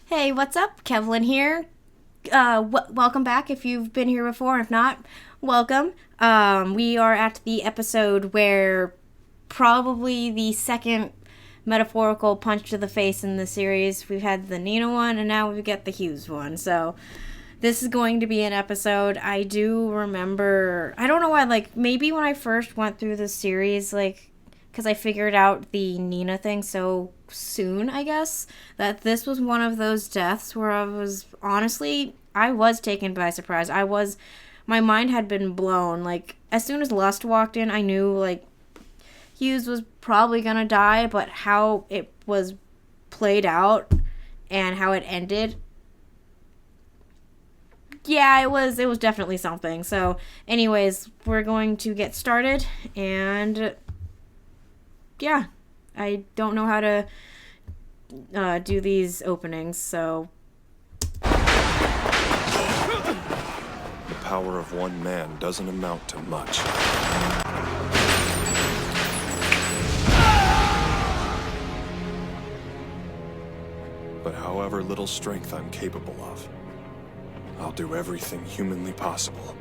Hey, what's up? Kevlin here. Welcome back if you've been here before. If not, welcome. We are at the episode where probably the second metaphorical punch to the face in the series. We've had the Nina one, and now we get the Hughes one. So this is going to be an episode. I do remember, I don't know why, maybe when I first went through this series, because I figured out the Nina thing so soon, I guess, that this was one of those deaths where I was, honestly, I was taken by surprise. My mind had been blown. As soon as Lust walked in, I knew, Hughes was probably gonna die, but how it was played out and how it ended, yeah, it was definitely something. So, anyways, we're going to get started, and yeah, I don't know how to do these openings, so. The power of one man doesn't amount to much. But however little strength I'm capable of, I'll do everything humanly possible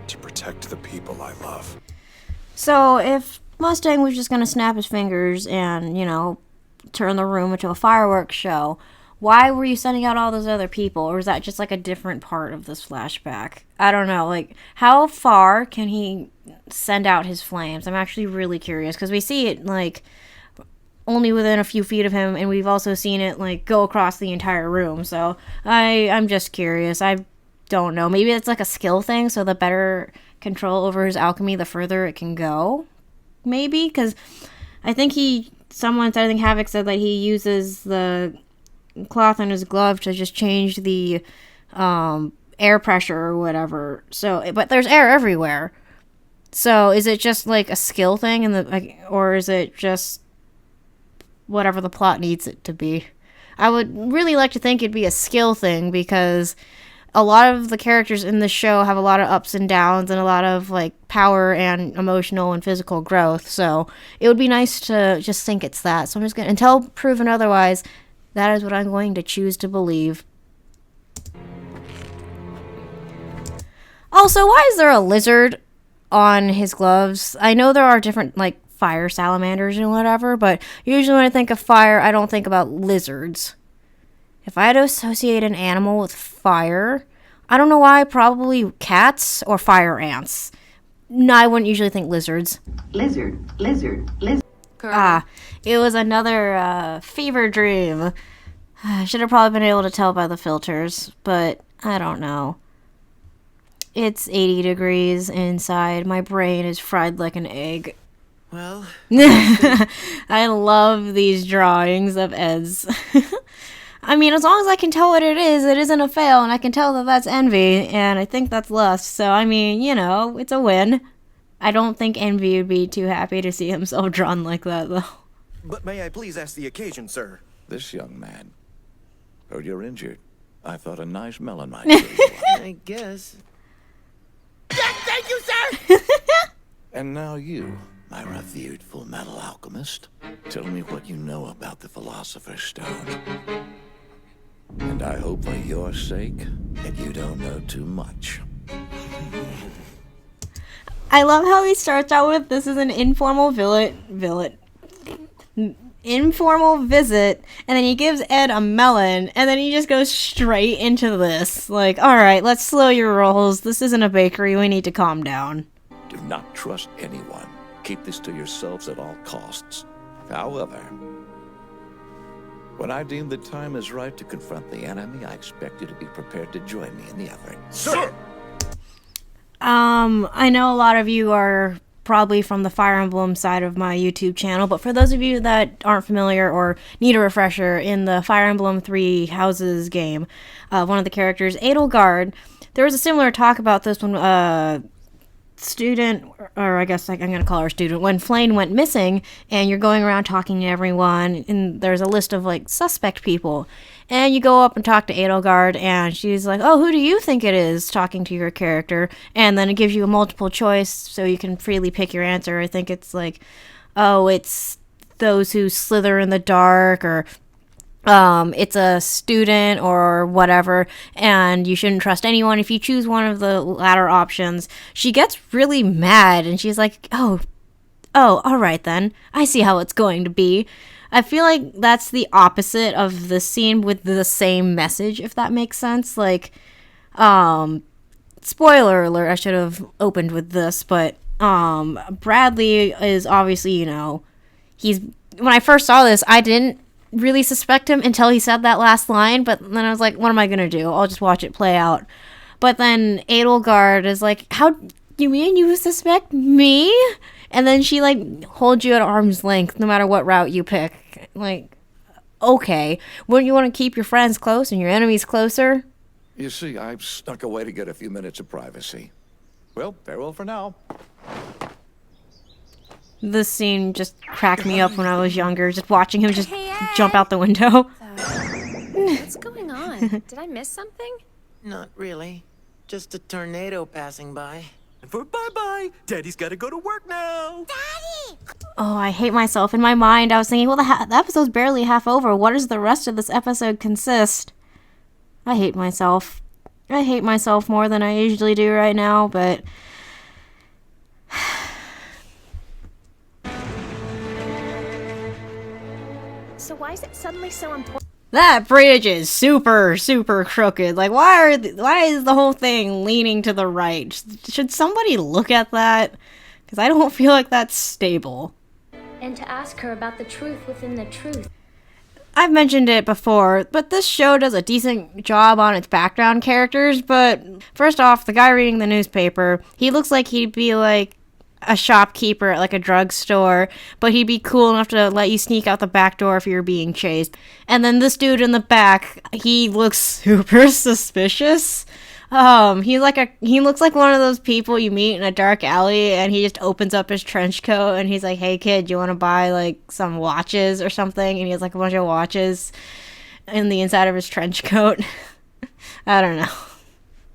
to protect the people I love. So, if Mustang was just going to snap his fingers and, turn the room into a fireworks show, why were you sending out all those other people? Or is that just, a different part of this flashback? I don't know. How far can he send out his flames? I'm actually really curious, because we see it, only within a few feet of him, and we've also seen it, go across the entire room. So, I'm just curious. I don't know. Maybe it's, a skill thing, so the better control over his alchemy, the further it can go. Maybe, because I think Havoc said that he uses the cloth on his glove to just change the air pressure or whatever. So, but there's air everywhere. So, is it just a skill thing, or is it just whatever the plot needs it to be? I would really like to think it'd be a skill thing, because a lot of the characters in this show have a lot of ups and downs and a lot of power and emotional and physical growth. So it would be nice to just think it's that. So I'm just going to, until proven otherwise, that is what I'm going to choose to believe. Also, why is there a lizard on his gloves? I know there are different fire salamanders and whatever, but usually when I think of fire, I don't think about lizards. If I had to associate an animal with fire, I don't know why, probably cats or fire ants. No, I wouldn't usually think lizards. Lizard. Ah, it was another fever dream. I should have probably been able to tell by the filters, but I don't know. It's 80 degrees inside. My brain is fried like an egg. Well, I love these drawings of Ed's. I mean, as long as I can tell what it isn't a fail, and I can tell that that's envy, and I think that's lust. So, I mean, it's a win. I don't think envy would be too happy to see himself drawn like that, though. but may I please ask the occasion, sir? This young man. Heard you're injured. I thought a nice melon might cure you up. I guess. Thank you, sir! And now you, my revered full-metal alchemist. Tell me what you know about the Philosopher's Stone. And I hope for your sake that you don't know too much. I love how he starts out with, this is an informal informal visit, and then he gives Ed a melon, and then he just goes straight into this. Alright, let's slow your rolls. This isn't a bakery. We need to calm down. Do not trust anyone. Keep this to yourselves at all costs. However, when I deem the time is right to confront the enemy, I expect you to be prepared to join me in the effort. Sir! I know a lot of you are probably from the Fire Emblem side of my YouTube channel, but for those of you that aren't familiar or need a refresher, in the Fire Emblem Three Houses game, one of the characters, Edelgard, there was a similar talk about this when student, or I guess I'm going to call her student, when Flame went missing, and you're going around talking to everyone, and there's a list of suspect people, and you go up and talk to Edelgard, and she's like, oh, who do you think it is, talking to your character, and then it gives you a multiple choice so you can freely pick your answer. I think it's oh, it's those who slither in the dark, or it's a student or whatever, and you shouldn't trust anyone if you choose one of the latter options, she gets really mad and she's like, oh, all right then. I see how it's going to be. I feel like that's the opposite of the scene with the same message, if that makes sense. Like, spoiler alert, I should have opened with this, but Bradley is obviously, when I first saw this, I didn't really suspect him until he said that last line, but then I was like, what am I gonna do? I'll just watch it play out. But then Edelgard is like, how, you mean you suspect me? And then she, like, holds you at arm's length no matter what route you pick. Like, okay. Wouldn't you want to keep your friends close and your enemies closer? You see, I've snuck away to get a few minutes of privacy. Well, farewell for now. This scene just cracked me up when I was younger, just watching him just jump out the window. What's going on? Did I miss something? Not really. Just a tornado passing by. And for bye-bye, Daddy's gotta go to work now. Oh, I hate myself. In my mind, I was thinking, well, the episode's barely half over. What does the rest of this episode consist? I hate myself. I hate myself more than I usually do right now, but... So why is it suddenly so important? That bridge is super, super crooked. Like, why is the whole thing leaning to the right? Should somebody look at that? Because I don't feel like that's stable. And to ask her about the truth within the truth. I've mentioned it before, but this show does a decent job on its background characters, but first off, the guy reading the newspaper, he looks like he'd be like a shopkeeper at like a drugstore, but he'd be cool enough to let you sneak out the back door if you're being chased. And then this dude in the back, he looks super suspicious. He looks like one of those people you meet in a dark alley, and he just opens up his trench coat and he's like, hey kid, you want to buy like some watches or something? And he has like a bunch of watches in the inside of his trench coat. I don't know.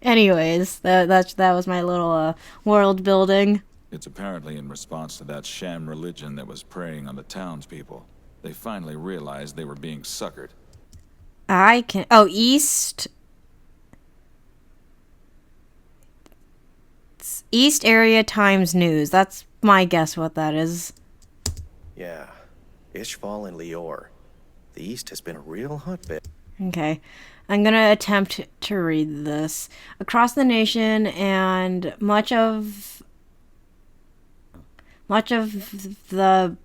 Anyways, that was my little world building. It's apparently in response to that sham religion that was preying on the townspeople. They finally realized they were being suckered. East Area Times News. That's my guess what that is. Yeah. Ishval and Lior. The East has been a real hotbed. Okay. I'm going to attempt to read this. Across the nation and much of the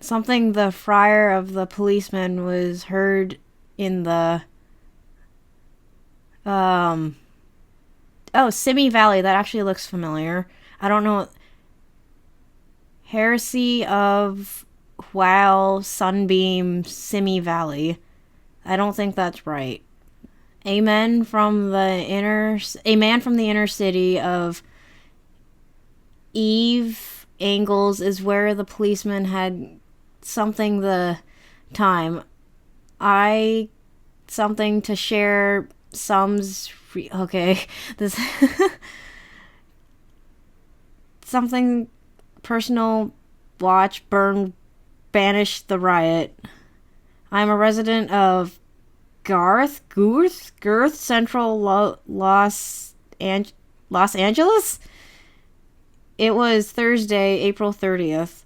something the friar of the policeman was heard in the Simi Valley. That actually looks familiar. I don't know. Heresy of Sunbeam Simi Valley. I don't think that's right. A man from the inner city of Eve Angles is where the policeman had something the time. Something to share okay, this something personal, watch, burn, banish the riot. I'm a resident of Girth, Central Los Angeles. It was Thursday, April 30th,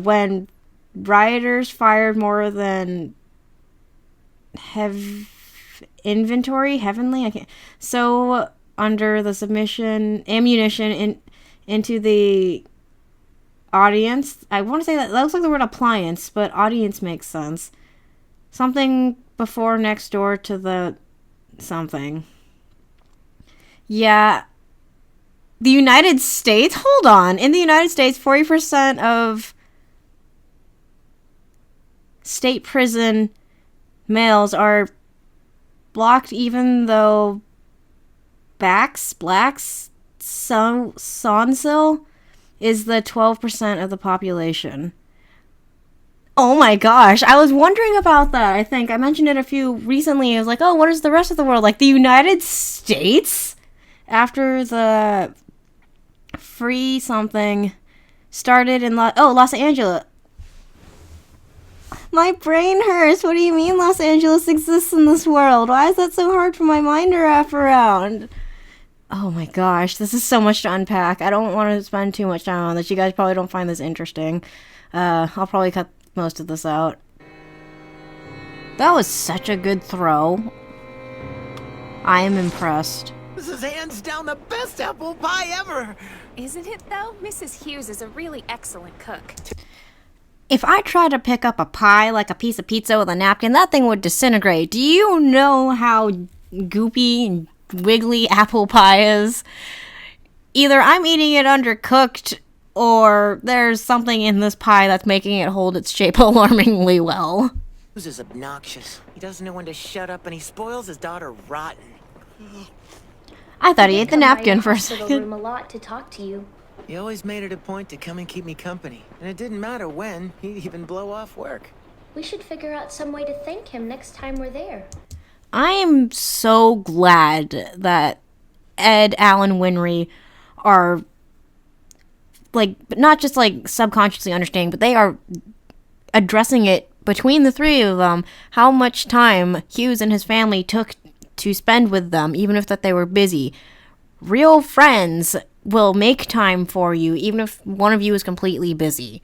when rioters fired more than under the ammunition into the audience. I want to say that looks like the word appliance, but audience makes sense. Something before next door to the something. Yeah. The United States? Hold on. In the United States, 40% of state prison males are blocked, even though Sonsil is the 12% of the population. Oh my gosh, I was wondering about that. I think I mentioned it a few recently. I was like, oh, what is the rest of the world? Like the United States? After the free something started in Los Angeles. My brain hurts. What do you mean Los Angeles exists in this world? Why is that so hard for my mind to wrap around? Oh my gosh, this is so much to unpack. I don't want to spend too much time on this. You guys probably don't find this interesting. I'll probably cut most of this out. That was such a good throw. I am impressed. This is hands down the best apple pie ever! Isn't it, though? Mrs. Hughes is a really excellent cook. If I tried to pick up a pie like a piece of pizza with a napkin, that thing would disintegrate. Do you know how goopy and wiggly apple pie is? Either I'm eating it undercooked, or there's something in this pie that's making it hold its shape alarmingly well. Hughes is obnoxious. He doesn't know when to shut up, and he spoils his daughter rotten. I thought he ate the Come by napkin your for a hospital second. room a lot to talk to you. He always made it a point to come and keep me company, and it didn't matter when. He'd even blow off work. We should figure out some way to thank him next time we're there. I am so glad that Ed, Alan, Winry are, like, not just, like, subconsciously understanding, but they are addressing it between the three of them, how much time Hughes and his family took to spend with them, even if that they were busy. Real friends will make time for you, even if one of you is completely busy.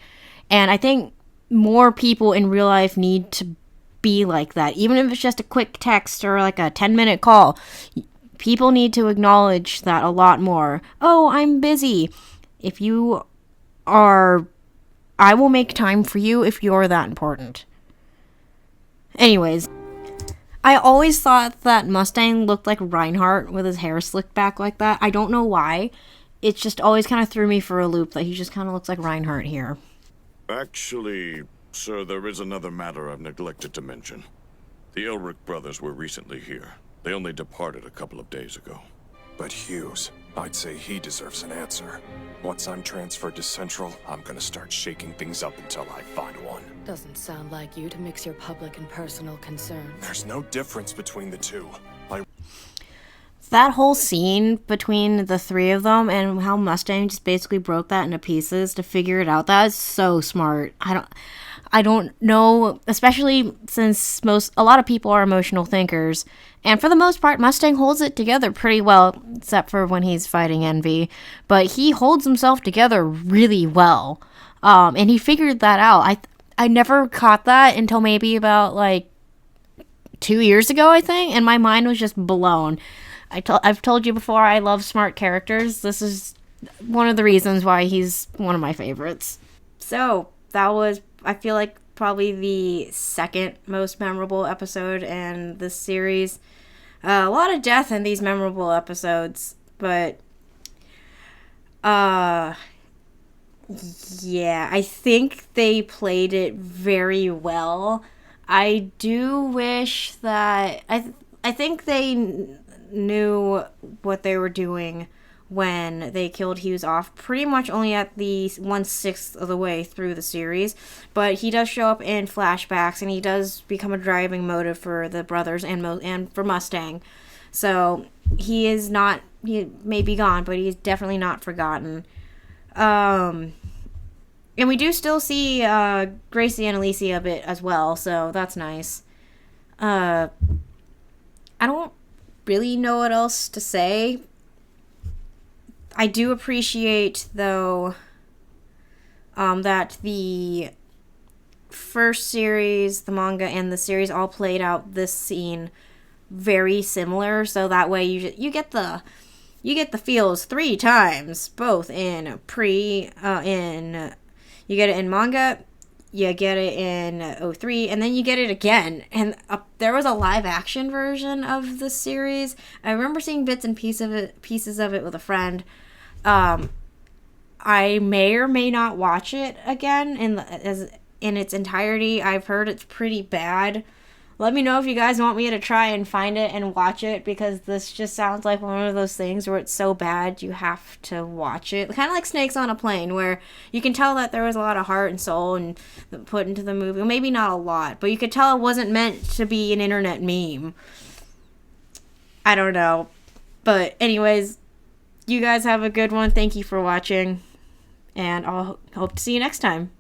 And I think more people in real life need to be like that, even if it's just a quick text or like a 10-minute call. People need to acknowledge that a lot more. Oh, I'm busy. If you are, I will make time for you if you're that important. Anyways, I always thought that Mustang looked like Reinhardt with his hair slicked back like that. I don't know why. It just always kind of threw me for a loop that he just kind of looks like Reinhardt here. Actually, sir, there is another matter I've neglected to mention. The Elric brothers were recently here. They only departed a couple of days ago. But Hughes, I'd say he deserves an answer. Once I'm transferred to Central, I'm gonna start shaking things up until I find one. Doesn't sound like you to mix your public and personal concerns. There's no difference between the two. That whole scene between the three of them and how Mustang just basically broke that into pieces to figure it out, that is so smart. I don't know, especially since a lot of people are emotional thinkers, and for the most part Mustang holds it together pretty well, except for when he's fighting Envy, but he holds himself together really well, and he figured that out. I never caught that until maybe about like 2 years ago, I think, and my mind was just blown. I've told you before, I love smart characters. This is one of the reasons why he's one of my favorites. So, that was, I feel like, probably the second most memorable episode in this series. A lot of death in these memorable episodes, but, yeah, I think they played it very well. I do wish that, I think they knew what they were doing when they killed Hughes off pretty much only at the 1/6 of the way through the series, but he does show up in flashbacks and he does become a driving motive for the brothers and for Mustang. So he may be gone, but he's definitely not forgotten. And we do still see Gracie and Alicia a bit as well, so that's nice. I don't really know what else to say. I do appreciate, though, that the first series, the manga, and the series all played out this scene very similar, so that way you get the feels 3 times, both in you get it in manga, you get it in 03, and then you get it again. And there was a live-action version of the series. I remember seeing bits and pieces of it with a friend. I may or may not watch it again in its entirety. I've heard it's pretty bad. Let me know if you guys want me to try and find it and watch it, because this just sounds like one of those things where it's so bad you have to watch it. Kind of like Snakes on a Plane, where you can tell that there was a lot of heart and soul and put into the movie. Well, maybe not a lot, but you could tell it wasn't meant to be an internet meme. I don't know. But anyways, you guys have a good one. Thank you for watching, and I'll hope to see you next time.